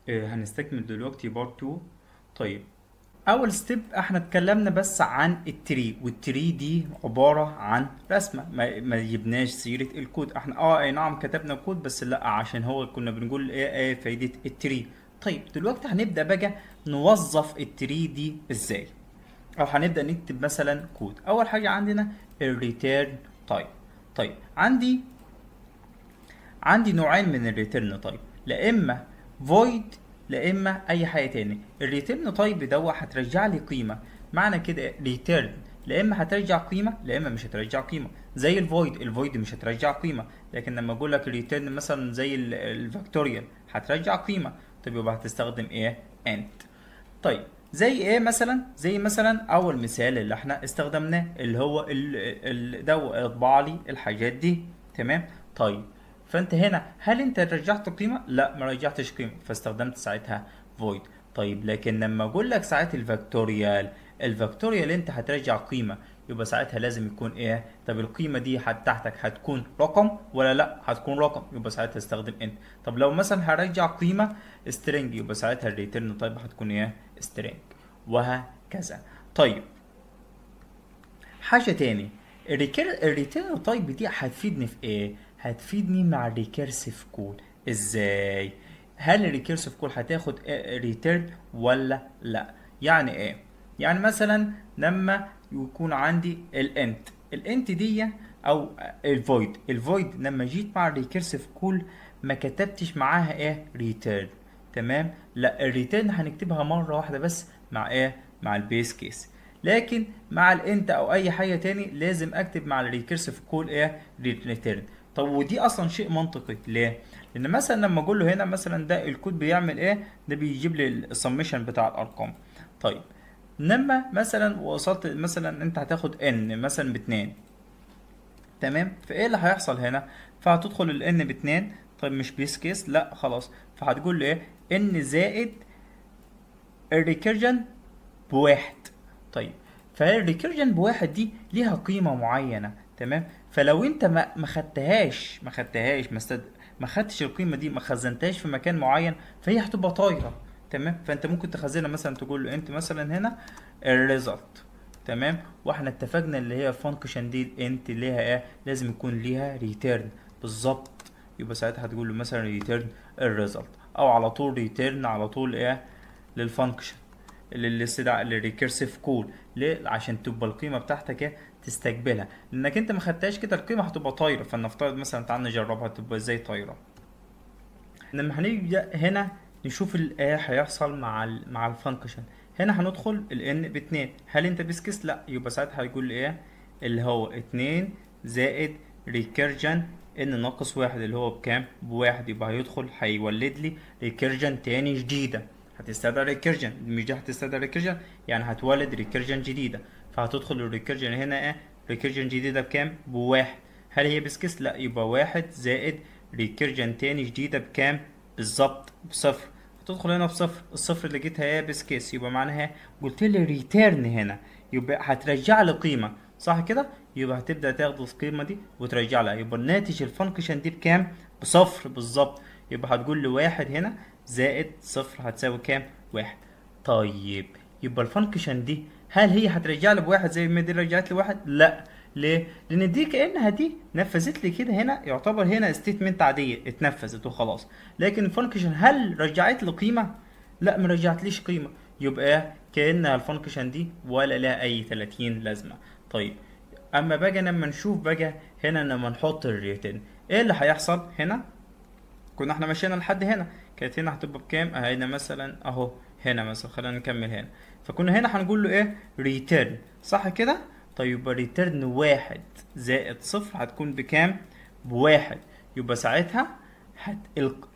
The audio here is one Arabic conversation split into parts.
هنستكمل دلوقتي بارت 2. طيب، اول ستيب احنا اتكلمنا بس عن التري، والتري دي عبارة عن رسمة، ما جبناش سيرة الكود. احنا اي نعم كتبنا كود، بس لا، عشان هو كنا بنقول ايه فايدة التري. طيب دلوقتي هنبدأ بقى نوظف التري دي ازاي، او هنبدأ نكتب مثلا كود. اول حاجة عندنا الريتيرن تايب. طيب عندي نوعين من الريتيرن تايب، لا اما void لا اما اي حاجه تاني. الريتيرن تايب دوت هترجع لي قيمه، معنى كده ريتيرن لا اما هترجع قيمه لا اما مش هترجع قيمه. زي الفويد مش هترجع قيمه، لكن لما اقول لك ريتيرن مثلا زي الفاكتوريال هترجع قيمه. طب يبقى هتستخدم ايه؟ انت. طيب زي ايه مثلا؟ زي مثلا اول مثال اللي احنا استخدمناه اللي هو دو اطبع لي الحاجات دي. تمام. طيب فانت هنا هل انت رجعت قيمه؟ لا، ما رجعتش قيمه، فاستخدمت ساعتها void. طيب لكن لما اقول لك ساعات الفاكتوريال انت هترجع قيمه، يبقى ساعتها لازم يكون ايه؟ طب القيمه دي بتاعتك هتكون رقم ولا لا؟ هتكون رقم، يبقى ساعتها استخدم انت. طب لو مثلا هرجع قيمه string، يبقى ساعتها الريتيرن تايب هتكون ايه؟ string، وهكذا. طيب حاجه تاني، الريتيرن تايب دي هتفيدني في ايه؟ هتفيدني مع الريكيرسيف كول. ازاي؟ هل الريكيرسيف كول هتاخد ريتيرن ولا لا؟ يعني ايه؟ يعني مثلا لما يكون عندي الانت دي، او الفويد لما جيت مع الريكيرسيف كول ما كتبتش معاها ايه؟ ريتيرن. تمام. لا، الريتيرن هنكتبها مره واحده بس مع ايه؟ مع البيس كيس. لكن مع الانت او اي حاجه تاني لازم اكتب مع الريكيرسيف كول ايه؟ ريتيرن. طب ودي اصلا شيء منطقي ليه؟ لان مثلا لما اقول له هنا مثلا ده الكود بيعمل ايه؟ ده بيجيب لي السمشن بتاع الارقام. طيب لما مثلا وصلت مثلا انت هتاخد ان مثلا باتنين، تمام، فايه اللي هيحصل هنا؟ فهتدخل الان باتنين. طيب مش بيس كيس، لا خلاص، فهتقول له ايه؟ ان زائد الريكيرجن بواحد. طيب فالريكيرجن بواحد دي ليها قيمة معينة، تمام. فلو انت ما خدتش القيمة دي، ما خزنتهاش في مكان معين، فهي هتبقى طايرة. تمام. فانت ممكن تخزنها مثلا، تقول له انت مثلا هنا الريزلت. تمام. واحنا اتفقنا اللي هي فانكشن دي انت ليها ايه؟ لازم يكون ليها ريتيرن بالظبط. يبقى ساعتها هتقول له مثلا ريتيرن الريزلت، او على طول ريتيرن على طول ايه؟ للفانكشن، للاستدعاء للريكيرسيف كول. ليه؟ عشان تبقى القيمه بتاعتك ايه؟ تستقبلها، لانك انت ما خدتهاش كده القيمه هتبقى طايره. فلنفترض مثلا تعال نجربها تبقى ازاي طايره. لما هنبدا هنا نشوف ايه هيحصل مع الفانكشن. هنا هندخل الان باتنين، هل انت بسكس؟ لا، يبقى ساعتها هيقول لي ايه؟ اللي هو اتنين زائد ريكيرجن ان ناقص واحد اللي هو بكام؟ بواحد. يبقى هيدخل هيولد لي ريكيرجن تاني جديده، هتستدعي ريكيرجن. مش دي هتستدعي ريكيرجن؟ يعني هتولد ريكيرجن جديده. فهتدخل الريكيرجن هنا ايه؟ ريكيرجن جديده بكام؟ بواحد. هل هي بسكس؟ لا، يبقى واحد زائد ريكيرجن تاني جديده بكام؟ بالظبط بصفر. هتدخل هنا بصفر، الصفر اللي جيتها هي بس كيس، يبقى معناها قلت لي ريتيرن هنا، يبقى هترجع لي قيمه، صح كده؟ يبقى هتبدا تاخد القيمه دي وترجع لها، يبقى الناتج الفانكشن دي بكام؟ بصفر بالظبط. يبقى هتقول لي واحد هنا زائد صفر هتساوي كام؟ واحد. طيب يبقى الفانكشن دي هل هي هترجع لي بواحد زي ما دي رجعت لي واحد؟ لا. ليه؟ لان دي كانها دي نفذت لي كده، هنا يعتبر هنا ستيتمنت عاديه اتنفذت وخلاص. لكن الفانكشن هل رجعت لي قيمه؟ لا، ما رجعتليش قيمه. يبقى كانها الفانكشن دي ولا لها اي 30 لازمه. طيب اما بقى لما نشوف بقى هنا لما نحط الريتن، ايه اللي هيحصل هنا؟ كنا احنا مشينا لحد هنا، كانت هنا هتبقى بكام؟ هنا مثلا اهو، هنا مثلا خلينا نكمل هنا. فكنا هنا هنقول له ايه؟ ريتيرن، صح كده؟ طيب يبقى ريتيرن واحد زائد صفر هتكون بكام؟ بواحد. يبقى ساعتها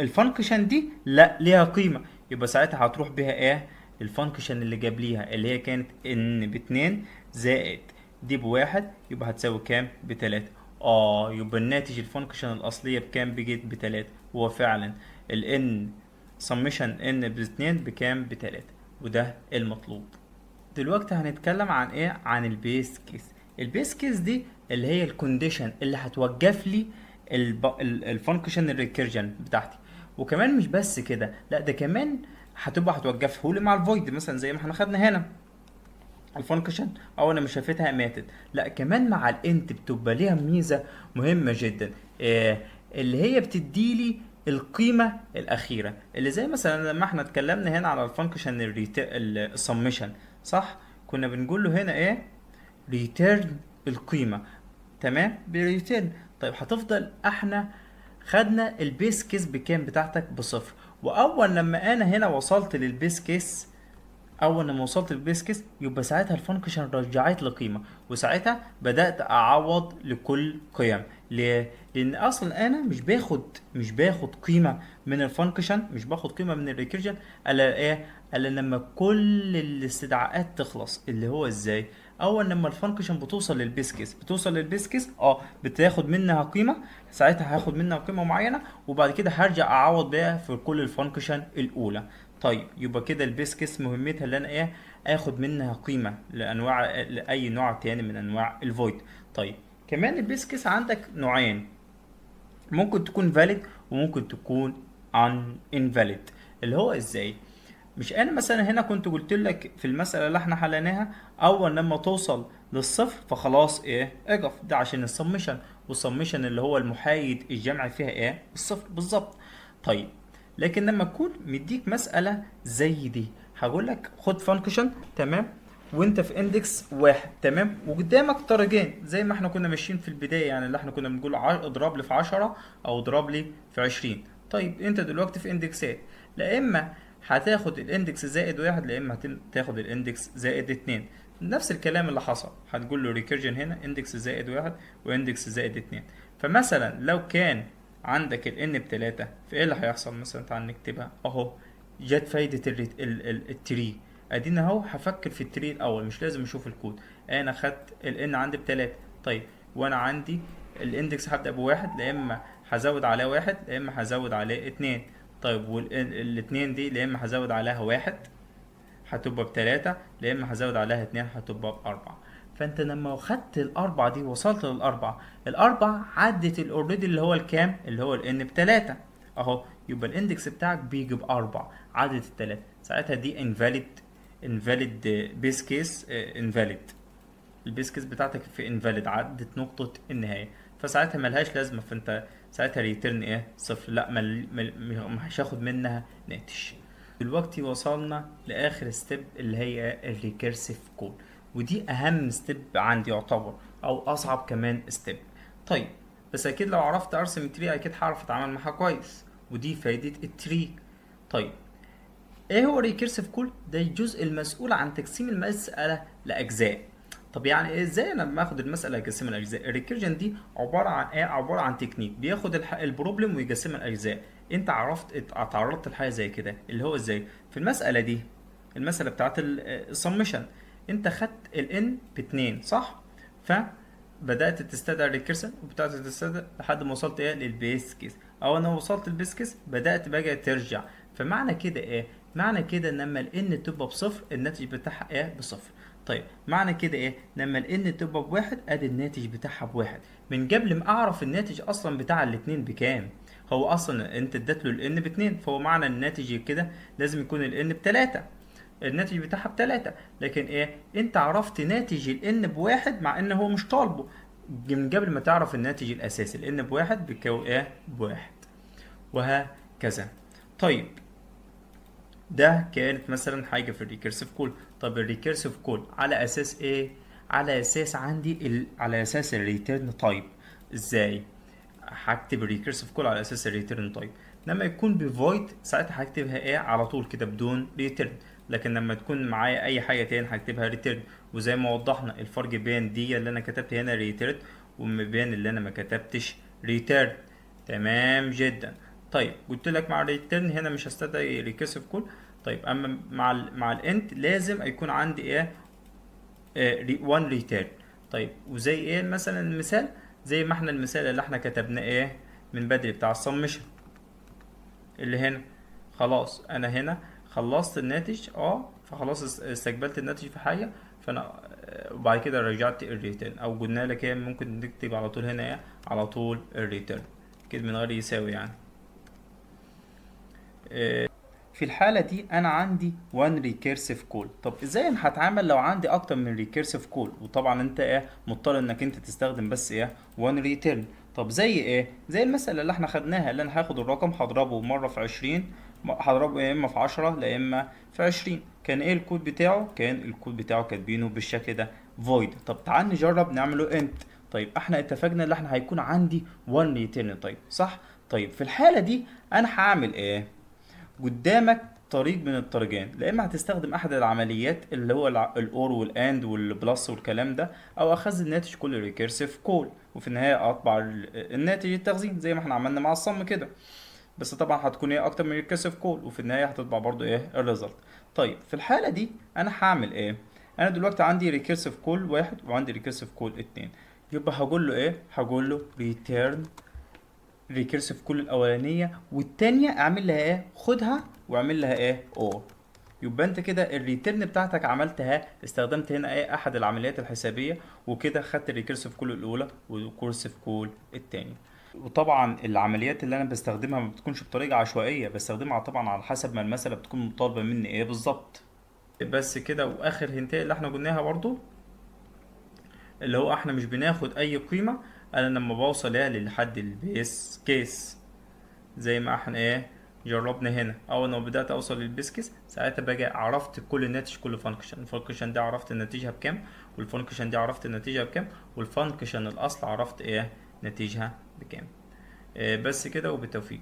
الفانكشن دي لا ليها قيمة، يبقى ساعتها هتروح بيها ايه؟ الفانكشن اللي جاب ليها اللي هي كانت ان باتنين زائد دي بواحد، يبقى هتساوي كام؟ بتلاتة. يبقى الناتج الفانكشن الاصليه بكام؟ بجيت بتلاتة. هو فعلا ال n سمشن n باتنين بكام؟ بتلاتة، وده المطلوب. دلوقتي هنتكلم عن ايه؟ عن البيس كيس. البيس كيس دي اللي هي الكونديشن اللي هتوقف لي الفانكشن الريكيرجن بتاعتي. وكمان مش بس كده، لا ده كمان هتبقى هتوقفه لي مع الفويد مثلا زي ما احنا خدنا هنا الفانكشن، او انا مش شايفتها ماتت. لا كمان مع الانت بتبقى ليها ميزه مهمه جدا، آه اللي هي بتديلي القيمه الاخيره، اللي زي مثلا لما احنا اتكلمنا هنا على الفانكشن السمشن، صح؟ كنا بنقول له هنا ايه؟ ريتيرن القيمه، تمام، بريتيرن. طيب هتفضل احنا خدنا البيس كيس بكام بتاعتك بصفر، واول لما انا هنا وصلت للبيس كيس، اول لما وصلت للبيس كيس يبقى ساعتها الفانكشن رجعت لي قيمه، وساعتها بدات اعوض لكل قيم. ليه؟ لان اصلا انا مش باخد قيمه من الفانكشن، مش باخد قيمه من الريكيرجن الا ايه؟ الا لما كل الاستدعاءات تخلص. اللي هو ازاي؟ اول لما الفانكشن بتوصل للبيس كيس بتاخد منها قيمه، ساعتها هاخد منها قيمه معينه، وبعد كده هرجع اعوض بيها في كل الفانكشن الاولى. طيب يبقى كده البيس كيس مهمتها اللي انا ايه؟ اخد منها قيمه لاي نوع تاني من انواع الفويد. طيب كمان البيس كيس عندك نوعين، ممكن تكون valid وممكن تكون invalid. اللي هو ازاي؟ مش انا مثلا هنا كنت قلت لك في المساله اللي احنا حليناها، اول لما توصل للصفر فخلاص ايه؟ اقف. ده عشان السمشن، والسمشن اللي هو المحايد الجمع فيها ايه؟ الصفر بالظبط. طيب لكن لما اكون مديك مساله زي دي، هقول لك خد فانكشن، تمام، وانت في اندكس واحد، تمام، وقدامك طريقين زي ما احنا كنا ماشيين في البدايه، يعني اللي احنا كنا بنقول اضرب لي في 10 او اضرب لي في 20. طيب انت دلوقتي في اندكسات، لا اما هتاخد الاندكس زائد واحد، لا اما هتاخد الاندكس زائد اتنين. نفس الكلام اللي حصل، هتقول له ريكيرجن هنا اندكس زائد واحد واندكس زائد اتنين. فمثلا لو كان عندك الان بتلاتة، فايه اللي هيحصل؟ مثلا تعال نكتبها اهو. جت فايدة التري، ادينا اهو هفكر في التري الاول، مش لازم اشوف الكود. انا خدت الان عندي بتلاتة، طيب وانا عندي الاندكس هبدأ بواحد، لا اما هزود عليه واحد لا اما هزود عليه اتنين. طيب والاتنين دي لا اما هزود عليها واحد هتبقى بتلاتة، لا اما هزود عليها اتنين هتبقى باربعة. فانت لما خدت الاربعة دي وصلت للاربعة، الاربعة عدت الاوريدي اللي هو الكام؟ اللي هو الان بتلاتة اهو. يبقى الاندكس بتاعك بيجي باربعة، عدت التلاتة، ساعتها دي invalid بيس كيس invalid. البيس كيس بتاعتك في انفاليد، عدت نقطة النهاية، فساعتها ملهاش لازمة. فانت ساعتها ريتيرن ايه؟ صفر. لا مش هاخد منها ناتج. دلوقتي وصلنا لاخر ستيب اللي هي الريكيرسيف كول، ودي اهم ستيب عندي يعتبر، او اصعب كمان ستيب. طيب بس اكيد لو عرفت ارسم تري اكيد هعرف اتعامل معاها كويس، ودي فايدة التري. طيب ايه هو ريكيرسيف كول؟ ده الجزء المسؤول عن تقسيم المسألة لأجزاء. طب يعني إيه؟ ازاي انا لما اخد المسألة اقسمها لأجزاء؟ الريكيرجن دي عبارة عن ايه؟ عبارة عن تكنيك بياخد البروبلم ويقسمها لأجزاء. انت اتعرضت لحاجة زي كده، اللي هو ازاي؟ في المسألة دي، المسألة بتاعت السمشن، انت خدت الان باتنين، صح؟ فبدأت تستدعي الريكيرسن وبدأت تستدعي لحد ما وصلت ايه؟ للبيس كيس. او انا وصلت للبيس كيس بدأت بقى ترجع. فمعنى كده ايه؟ معنى كده ان لما الان تبقى بصفر الناتج بتاعها ايه؟ بصفر. طيب معنى كده ايه؟ لما الان تبقى بواحد ادي الناتج بتاعها بواحد، من قبل ما اعرف الناتج اصلا بتاع الاتنين بكام. هو اصلا انت اديت له الان باتنين، فهو معنى الناتج كده لازم يكون الان بتلاتة، الناتج بتاعها بتلاتة. لكن ايه؟ انت عرفت ناتج الان بواحد مع ان هو مش طالبه، من قبل ما تعرف الناتج الاساسي. الان بواحد بيكون ايه؟ بواحد، وهكذا. طيب ده كانت مثلا حاجه في الريكيرسيف كول. طب الريكيرسيف كول على اساس ايه؟ على اساس عندي على اساس الريتيرن تايب. ازاي هكتب الريكيرسيف كول على اساس الريتيرن تايب؟ لما يكون بفويد ساعتها هكتبها ايه؟ على طول كده بدون ريتيرن. لكن لما تكون معايا اي حاجه تاني هكتبها ريتيرن. وزي ما وضحنا الفرق بين دي اللي انا كتبت هنا ريتيرن وما بين اللي انا ما كتبتش ريتيرن. تمام جدا. طيب قلت لك مع الريتيرن هنا مش هستدعي ريكيرسيف كول. طيب اما مع الانت لازم يكون عندي ايه؟ وان ريتيرن. طيب وزي ايه مثلا المثال؟ زي ما احنا المثال اللي احنا كتبناه ايه من بدري بتاع السمشن اللي هنا. خلاص انا هنا خلصت الناتج، فخلاص استقبلت الناتج في حاجه، فانا وبعد كده رجعت الريتيرن، او قلنا لك ايه؟ ممكن نكتب على طول هنا ايه؟ على طول الريتيرن كده من غير يساوي يعني. في الحالة دي أنا عندي one recursive call. طب إزاي أنا هتعامل لو عندي أكتر من recursive call؟ وطبعا أنت مضطر إنك أنت تستخدم بس one return. طب زي زي المسألة اللي احنا خدناها، اللي أنا هاخد الرقم هضربه مرة في 20، هضربه يا إما في 10 يا إما في 20. كان الكود بتاعه؟ كان الكود بتاعه كاتبينه بالشكل ده void. طب تعال نجرب نعمله int. طيب احنا اتفقنا ان احنا هيكون عندي one return. طيب صح. طيب في الحالة دي أنا هعمل قدامك طريق من الطريقين، لا اما هتستخدم احد العمليات اللي هو الاور والاند والبلس والكلام ده، او اخزن ناتج كل ريكيرسيف كول وفي النهايه اطبع الناتج التخزين زي ما احنا عملنا مع الصم كده. بس طبعا هتكون اكتر من ريكيرسيف كول وفي النهايه هتطبع برضو الريزلت. طيب في الحاله دي انا هعمل انا دلوقتي عندي ريكيرسيف كول واحد وعندي ريكيرسيف كول اتنين. يبقى هقول له هقول له return ريكيرسيف كل الاولانيه، والتانيه اعمل لها خدها واعمل لها اور. يبقى انت كده الريتيرن بتاعتك عملتها، استخدمت هنا احد العمليات الحسابيه، وكده خدت الريكيرسيف كول الاولى والكورسيف كول التاني. وطبعا العمليات اللي انا بستخدمها ما بتكونش بطريقه عشوائيه، بستخدمها طبعا على حسب ما المساله بتكون مطالبه مني بالظبط. بس كده. واخر هنتايه اللي احنا قلناها برضو، اللي هو احنا مش بناخد اي قيمه انا لما بوصل لحد البيس كيس، زي ما احنا جربنا هنا. اول ما بدات اوصل للبيسكس ساعتها باجي عرفت كل ناتج كل فانكشن. الفانكشن دي عرفت نتيجها بكام، والفانكشن دي عرفت نتيجها بكام، والفانكشن الاصل عرفت نتيجها بكام. بس كده وبالتوفيق.